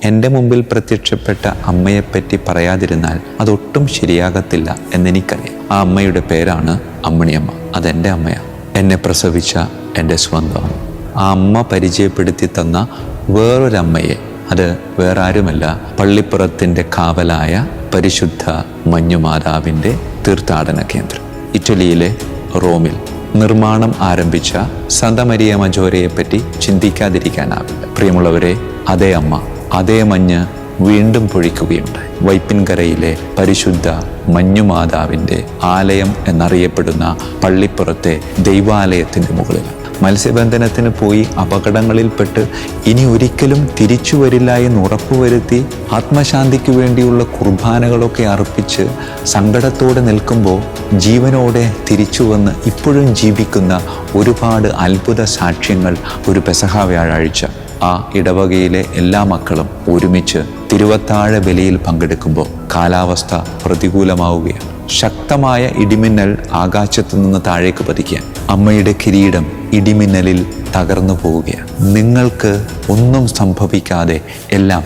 എൻ്റെ മുമ്പിൽ പ്രത്യക്ഷപ്പെട്ട അമ്മയെപ്പറ്റി പറയാതിരുന്നാൽ അതൊട്ടും ശരിയാകത്തില്ല എന്നെനിക്കറിയാം. ആ അമ്മയുടെ പേരാണ് അമ്മിണിയമ്മ. അതെൻ്റെ അമ്മയാണ്. എന്നെ പ്രസവിച്ച എൻ്റെ സ്വന്തം അമ്മ. ആ അമ്മ പരിചയപ്പെടുത്തി തന്ന വേറൊരമ്മയെ, അത് വേറെ ആരുമല്ല, പള്ളിപ്പുറത്തിൻ്റെ കാവലായ പരിശുദ്ധ മഞ്ഞുമാതാവിൻ്റെ തീർത്ഥാടന കേന്ദ്രം. ഇറ്റലിയിലെ റോമിൽ നിർമ്മാണം ആരംഭിച്ച സാന്താ മരിയ മജോരെയെപ്പറ്റി ചിന്തിക്കാതിരിക്കാനാവില്ല. പ്രിയമുള്ളവരെ, അതേ അമ്മ, അതേ മഞ്ഞ് വീണ്ടും പൊഴിക്കുകയുണ്ടായി. വൈപ്പിൻകരയിലെ പരിശുദ്ധ മഞ്ഞുമാതാവിൻ്റെ ആലയം എന്നറിയപ്പെടുന്ന പള്ളിപ്പുറത്തെ ദൈവാലയത്തിൻ്റെ മുകളിൽ മത്സ്യബന്ധനത്തിന് പോയി അപകടങ്ങളിൽപ്പെട്ട് ഇനി ഒരിക്കലും തിരിച്ചു വരില്ല എന്ന് ഉറപ്പുവരുത്തി ആത്മശാന്തിക്ക് വേണ്ടിയുള്ള കുർബാനകളൊക്കെ അർപ്പിച്ച് സങ്കടത്തോടെ നിൽക്കുമ്പോൾ ജീവനോടെ തിരിച്ചു വന്ന് ഇപ്പോഴും ജീവിക്കുന്ന ഒരുപാട് അത്ഭുത സാക്ഷ്യങ്ങൾ ഒരു പെസഹ വ്യാഴാഴ്ച ആ ഇടവകയിലെ എല്ലാ മക്കളും ഒരുമിച്ച് തിരുവത്താഴ ബലിയിൽ പങ്കെടുക്കുമ്പോൾ കാലാവസ്ഥ പ്രതികൂലമാവുകയാണ്. ശക്തമായ ഇടിമിന്നൽ ആകാശത്തു നിന്ന് താഴേക്ക് പതിക്കാൻ അമ്മയുടെ കിരീടം ഇടിമിന്നലിൽ തകർന്നു പോവുകയാണ്. നിങ്ങൾക്ക് ഒന്നും സംഭവിക്കാതെ എല്ലാം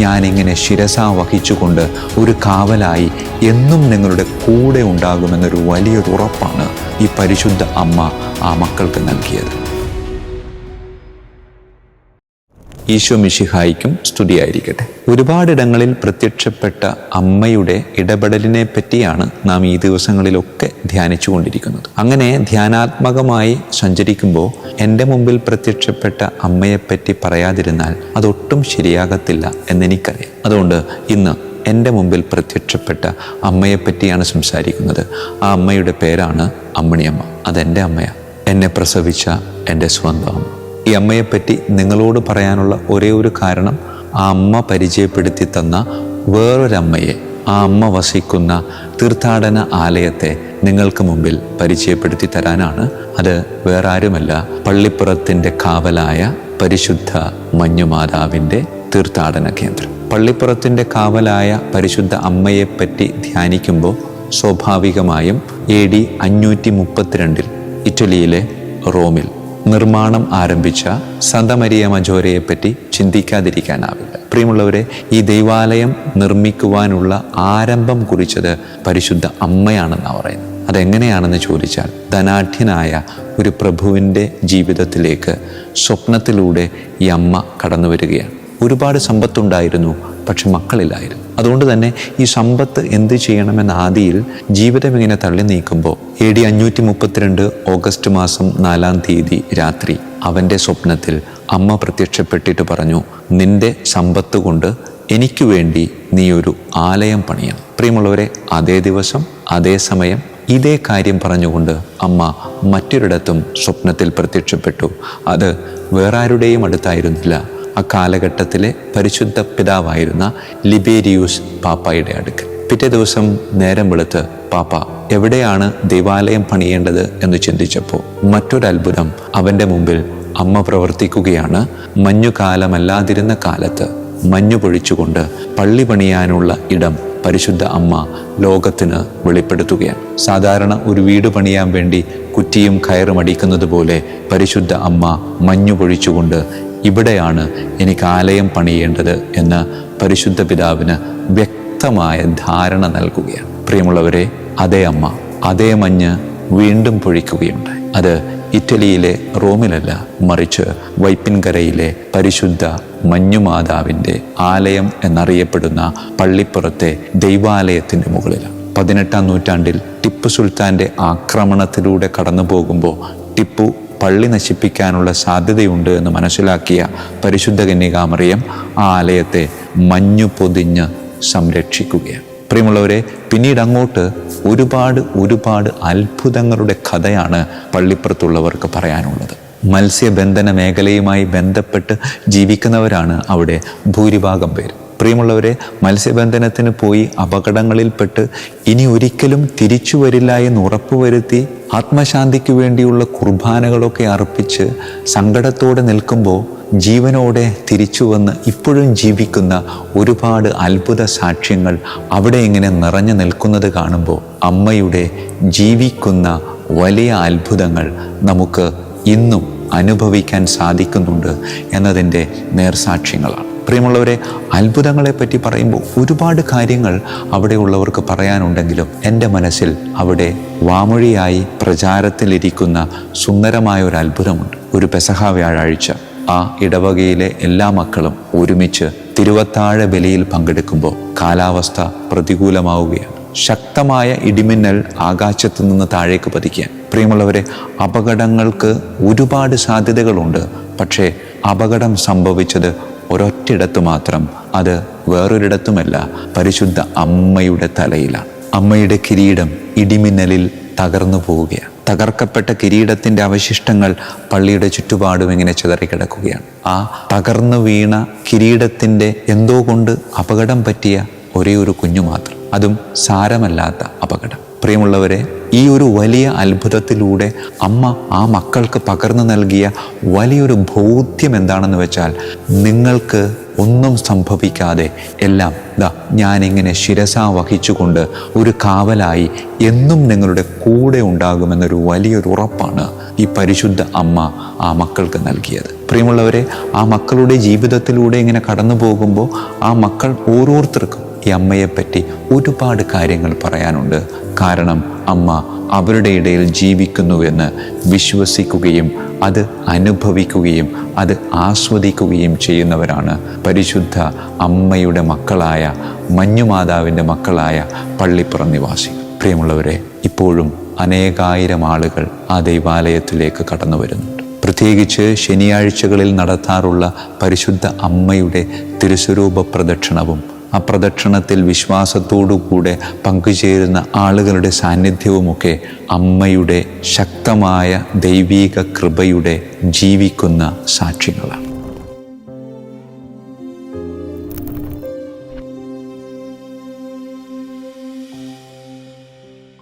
ഞാനിങ്ങനെ ശിരസ വഹിച്ചുകൊണ്ട് ഒരു കാവലായി എന്നും നിങ്ങളുടെ കൂടെ ഉണ്ടാകുമെന്നൊരു വലിയൊരു ഉറപ്പാണ് ഈ പരിശുദ്ധ അമ്മ ആ മക്കൾക്ക് നൽകിയത്. ഈശോ മിശിഹായിക്കും സ്തുതിയായിരിക്കട്ടെ. ഒരുപാടിടങ്ങളിൽ പ്രത്യക്ഷപ്പെട്ട അമ്മയുടെ ഇടപെടലിനെ പറ്റിയാണ് നാം ഈ ദിവസങ്ങളിലൊക്കെ ധ്യാനിച്ചു കൊണ്ടിരിക്കുന്നത്. അങ്ങനെ ധ്യാനാത്മകമായി സഞ്ചരിക്കുമ്പോൾ എൻ്റെ മുമ്പിൽ പ്രത്യക്ഷപ്പെട്ട അമ്മയെപ്പറ്റി പറയാതിരുന്നാൽ അതൊട്ടും ശരിയാകത്തില്ല എന്നെനിക്കറിയാം. അതുകൊണ്ട് ഇന്ന് എൻ്റെ മുമ്പിൽ പ്രത്യക്ഷപ്പെട്ട അമ്മയെപ്പറ്റിയാണ് സംസാരിക്കുന്നത്. ആ അമ്മയുടെ പേരാണ് അമ്മിണിയമ്മ. അതെൻ്റെ അമ്മയാണ്. എന്നെ പ്രസവിച്ച എൻ്റെ സ്വന്തം അമ്മ. ഈ അമ്മയെപ്പറ്റി നിങ്ങളോട് പറയാനുള്ള ഒരേ ഒരു കാരണം, ആ അമ്മ പരിചയപ്പെടുത്തി തന്ന വേറൊരമ്മയെ, ആ അമ്മ വസിക്കുന്ന തീർത്ഥാടന ആലയത്തെ നിങ്ങൾക്ക് മുമ്പിൽ പരിചയപ്പെടുത്തി തരാനാണ്. അത് വേറെ ആരുമല്ല, പള്ളിപ്പുറത്തിൻ്റെ കാവലായ പരിശുദ്ധ മഞ്ഞുമാതാവിൻ്റെ തീർത്ഥാടന കേന്ദ്രം. പള്ളിപ്പുറത്തിൻ്റെ കാവലായ പരിശുദ്ധ അമ്മയെപ്പറ്റി ധ്യാനിക്കുമ്പോൾ സ്വാഭാവികമായും AD 532 ഇറ്റലിയിലെ റോമിൽ നിർമ്മാണം ആരംഭിച്ച സാന്താ മരിയ മജോരെയെപ്പറ്റി ചിന്തിക്കാതിരിക്കാനാവില്ല. പ്രിയമുള്ളവരെ, ഈ ദൈവാലയം നിർമ്മിക്കുവാനുള്ള ആരംഭം കുറിച്ചത് പരിശുദ്ധ അമ്മയാണെന്നാണ് പറയുന്നത്. അതെങ്ങനെയാണെന്ന് ചോദിച്ചാൽ, ധനാഢ്യനായ ഒരു പ്രഭുവിൻ്റെ ജീവിതത്തിലേക്ക് സ്വപ്നത്തിലൂടെ ഈ അമ്മ കടന്നു വരികയാണ്. ഒരുപാട് സമ്പത്തുണ്ടായിരുന്നു, പക്ഷെ മക്കളില്ലായിരുന്നു. അതുകൊണ്ട് തന്നെ ഈ സമ്പത്ത് എന്ത് ചെയ്യണമെന്ന ആദിയിൽ ജീവിതം ഇങ്ങനെ തള്ളി നീക്കുമ്പോൾ AD 532 ഓഗസ്റ്റ് മാസം 4-ാം തീയതി രാത്രി അവൻ്റെ സ്വപ്നത്തിൽ അമ്മ പ്രത്യക്ഷപ്പെട്ടിട്ട് പറഞ്ഞു, നിന്റെ സമ്പത്ത് കൊണ്ട് എനിക്ക് വേണ്ടി നീ ഒരു ആലയം പണിയണം. പ്രിയമുള്ളവരെ, അതേ ദിവസം അതേ സമയം ഇതേ കാര്യം പറഞ്ഞുകൊണ്ട് അമ്മ മറ്റൊരിടത്തും സ്വപ്നത്തിൽ പ്രത്യക്ഷപ്പെട്ടു. അത് വേറെ ആരുടെയും അടുത്തായിരുന്നില്ല, അക്കാലഘട്ടത്തിലെ പരിശുദ്ധ പിതാവായിരുന്ന ലിബേരിയൂസ് പാപ്പായുടെ അടുക്കൽ. പിറ്റേ ദിവസം നേരം വെളുത്ത് പാപ്പ എവിടെയാണ് ദൈവാലയം പണിയേണ്ടത് എന്ന് ചിന്തിച്ചപ്പോൾ മറ്റൊരത്ഭുതം അവൻ്റെ മുമ്പിൽ അമ്മ പ്രവർത്തിക്കുകയാണ്. മഞ്ഞുകാലമല്ലാതിരുന്ന കാലത്ത് മഞ്ഞു പൊഴിച്ചുകൊണ്ട് പള്ളി പണിയാനുള്ള ഇടം പരിശുദ്ധ അമ്മ ലോകത്തിന് വെളിപ്പെടുത്തുകയാണ്. സാധാരണ ഒരു വീട് പണിയാൻ വേണ്ടി കുറ്റിയും കയറും അടിക്കുന്നത് പോലെ പരിശുദ്ധ അമ്മ മഞ്ഞു പൊഴിച്ചുകൊണ്ട് ഇവിടെയാണ് എനിക്ക് ആലയം പണിയേണ്ടത് എന്ന് പരിശുദ്ധ പിതാവിന് വ്യക്തമായ ധാരണ നൽകുകയാണ്. പ്രിയമുള്ളവരെ, അതേ അമ്മ, അതേ മഞ്ഞ് വീണ്ടും പൊഴിക്കുകയുണ്ടായി. അത് ഇറ്റലിയിലെ റോമിലല്ല, മറിച്ച് വൈപ്പിൻകരയിലെ പരിശുദ്ധ മഞ്ഞുമാതാവിൻ്റെ ആലയം എന്നറിയപ്പെടുന്ന പള്ളിപ്പുറത്തെ ദൈവാലയത്തിൻ്റെ മുകളിലാണ്. 18-ാം നൂറ്റാണ്ടിൽ ടിപ്പു സുൽത്താൻ്റെ ആക്രമണത്തിലൂടെ കടന്നു പോകുമ്പോൾ ടിപ്പു പള്ളി നശിപ്പിക്കാനുള്ള സാധ്യതയുണ്ട് എന്ന് മനസ്സിലാക്കിയ പരിശുദ്ധ കന്യകാമറിയം ആ ആലയത്തെ മഞ്ഞു പൊതിഞ്ഞ് സംരക്ഷിക്കുകയാണ്. പ്രിയമുള്ളവരെ, പിന്നീട് അങ്ങോട്ട് ഒരുപാട് അത്ഭുതങ്ങളുടെ കഥയാണ് പള്ളിപ്പുറത്തുള്ളവർക്ക് പറയാനുള്ളത്. മത്സ്യബന്ധന മേഖലയുമായി ബന്ധപ്പെട്ട് ജീവിക്കുന്നവരാണ് അവിടെ ഭൂരിഭാഗം പേര്. പ്രിയമുള്ളവരെ, മത്സ്യബന്ധനത്തിന് പോയി അപകടങ്ങളിൽപ്പെട്ട് ഇനി ഒരിക്കലും തിരിച്ചു വരില്ല എന്ന് ഉറപ്പുവരുത്തി ആത്മശാന്തിക്ക് വേണ്ടിയുള്ള കുർബാനകളൊക്കെ അർപ്പിച്ച് സങ്കടത്തോടെ നിൽക്കുമ്പോൾ ജീവനോടെ തിരിച്ചു വന്ന് ഇപ്പോഴും ജീവിക്കുന്ന ഒരുപാട് അത്ഭുത സാക്ഷ്യങ്ങൾ അവിടെ ഇങ്ങനെ നിറഞ്ഞു നിൽക്കുന്നത് കാണുമ്പോൾ അമ്മയുടെ ജീവിക്കുന്ന വലിയ അത്ഭുതങ്ങൾ നമുക്ക് ഇന്നും അനുഭവിക്കാൻ സാധിക്കുന്നുണ്ട് എന്നതിൻ്റെ നേർസാക്ഷ്യങ്ങളാണ്. പ്രിയമുള്ളവരെ, അത്ഭുതങ്ങളെപ്പറ്റി പറയുമ്പോൾ ഒരുപാട് കാര്യങ്ങൾ അവിടെയുള്ളവർക്ക് പറയാനുണ്ടെങ്കിലും എൻ്റെ മനസ്സിൽ അവിടെ വാമൊഴിയായി പ്രചാരത്തിലിരിക്കുന്ന സുന്ദരമായ ഒരു അത്ഭുതമുണ്ട്. ഒരു പെസഹ വ്യാഴാഴ്ച ആ ഇടവകയിലെ എല്ലാ മക്കളും ഒരുമിച്ച് തിരുവത്താഴ ബലിയിൽ പങ്കെടുക്കുമ്പോൾ കാലാവസ്ഥ പ്രതികൂലമാവുകയാണ്. ശക്തമായ ഇടിമിന്നൽ ആകാശത്തു നിന്ന് താഴേക്ക് പതിക്കാൻ. പ്രിയമുള്ളവരെ, അപകടങ്ങൾക്ക് ഒരുപാട് സാധ്യതകളുണ്ട്. പക്ഷേ അപകടം സംഭവിച്ചത് ഒരൊറ്റിടത്ത് മാത്രം. അത് വേറൊരിടത്തുമല്ല, പരിശുദ്ധ അമ്മയുടെ തലയിലാണ്. അമ്മയുടെ കിരീടം ഇടിമിന്നലിൽ തകർന്നു പോവുകയാണ്. തകർക്കപ്പെട്ട കിരീടത്തിൻ്റെ അവശിഷ്ടങ്ങൾ പള്ളിയുടെ ചുറ്റുപാടും ഇങ്ങനെ ചിതറിക്കിടക്കുകയാണ്. ആ തകർന്നു വീണ കിരീടത്തിൻ്റെ എന്തോ കൊണ്ട് അപകടം പറ്റിയ ഒരേ ഒരു കുഞ്ഞു മാത്രം, അതും സാരമല്ലാത്ത അപകടം. പ്രിയമുള്ളവരെ, ഈ ഒരു വലിയ അത്ഭുതത്തിലൂടെ അമ്മ ആ മക്കൾക്ക് പകർന്നു നൽകിയ വലിയൊരു ബോധ്യം എന്താണെന്ന് വെച്ചാൽ, നിങ്ങൾക്ക് ഒന്നും സംഭവിക്കാതെ എല്ലാം ഞാനിങ്ങനെ ശിരസാ വഹിച്ചുകൊണ്ട് ഒരു കാവലായി എന്നും നിങ്ങളുടെ കൂടെ ഉണ്ടാകുമെന്നൊരു വലിയൊരു ഉറപ്പാണ് ഈ പരിശുദ്ധ അമ്മ ആ മക്കൾക്ക് നൽകിയത്. പ്രിയമുള്ളവരെ, ആ മക്കളുടെ ജീവിതത്തിലൂടെ ഇങ്ങനെ കടന്നു പോകുമ്പോൾ ആ മക്കൾ ഓരോരുത്തർക്കും ഈ അമ്മയെപ്പറ്റി ഒരുപാട് കാര്യങ്ങൾ പറയാനുണ്ട്. കാരണം അമ്മ അവരുടെ ഇടയിൽ ജീവിക്കുന്നുവെന്ന് വിശ്വസിക്കുകയും അത് അനുഭവിക്കുകയും അത് ആസ്വദിക്കുകയും ചെയ്യുന്നവരാണ് പരിശുദ്ധ അമ്മയുടെ മക്കളായ മഞ്ഞുമാതാവിൻ്റെ മക്കളായ പള്ളിപ്പുറം നിവാസികൾ. പ്രിയമുള്ളവരെ, ഇപ്പോഴും അനേകായിരം ആളുകൾ ആ ദൈവാലയത്തിലേക്ക് കടന്നു വരുന്നുണ്ട്. പ്രത്യേകിച്ച് ശനിയാഴ്ചകളിൽ നടത്താറുള്ള പരിശുദ്ധ അമ്മയുടെ തിരുസ്വരൂപ പ്രദക്ഷിണവും ആ പ്രദക്ഷിണത്തിൽ വിശ്വാസത്തോടുകൂടെ പങ്കുചേരുന്ന ആളുകളുടെ സാന്നിധ്യവുമൊക്കെ അമ്മയുടെ ശക്തമായ ദൈവീക കൃപയുടെ ജീവിക്കുന്ന സാക്ഷ്യങ്ങളാണ്.